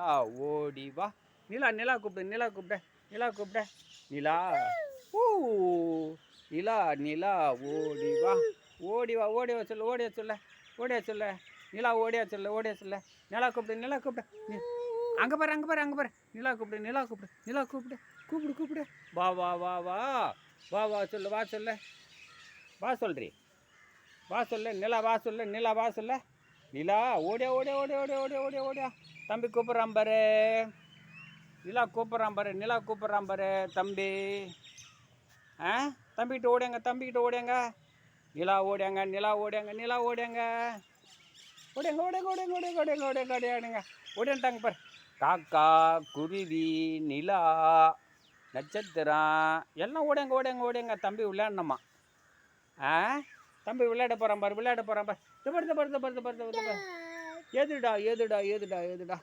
நிலா ஓடி வா. நிலா நிலா கூப்பிடு, நிலா கூப்பிடு, நிலா கூப்பிடு. நிலா ஊ நிலா நிலா ஓடி வா. ஓடி வா, ஓடி வா சொல்லு, ஓடியா சொல்ல, ஓடியா சொல்ல. நிலா ஓடியா சொல்ல, ஓடியா சொல்ல. நிலா கூப்பிடு, நிலா கூப்பிடு. அங்கே பாரு, அங்கே பாரு, அங்கே பாரு. நிலா கூப்பிடு, நிலா கூப்பிடு, நிலா கூப்பிடு, கூப்பிடு கூப்பிடு. வா வா வா வா வா வா சொல்லு, வா சொல்லு, வா சொல்றி, வா சொல்லு. நிலா வா சொல்லு, நிலா வா சொல்லு. நிலா ஓடியா ஓடியா ஓடியா ஓடியா ஓடியா ஓடியா ஓடியா. தம்பி கூப்பிட்றான் பாரு, நிலா கூப்பிட்றான் பாரு, நிலா கூப்பிட்றான் பாரு தம்பி. ஆ தம்பிக்கிட்ட ஓடியாங்க, தம்பிக்கிட்ட ஓடியாங்க. நிலா ஓடியாங்க, நிலா ஓடியாங்க, நிலா ஓடியாங்க. ஓடியாங்க ஓடியாங்க ஓடியாங்க ஓடியாங்க ஓடியாங்க ஓடியாங்க ஓடியாங்க ஓடியாண்டாங்க பாரு. காக்கா, குருவி, நிலா, நட்சத்திரம் எல்லாம் ஓடியாங்க ஓடியாங்க ஓடியாங்க. தம்பி விளையாடணுமா? ஆ தம்பி விளையாட போகிறான் பாரு, விளையாட போகிறான் பாரு. இது பாரு, இது பாரு, இது பாரு, இது பாரு, இது பாரு. ஏதுடா ஏதுடா ஏதுடா ஏதுடா.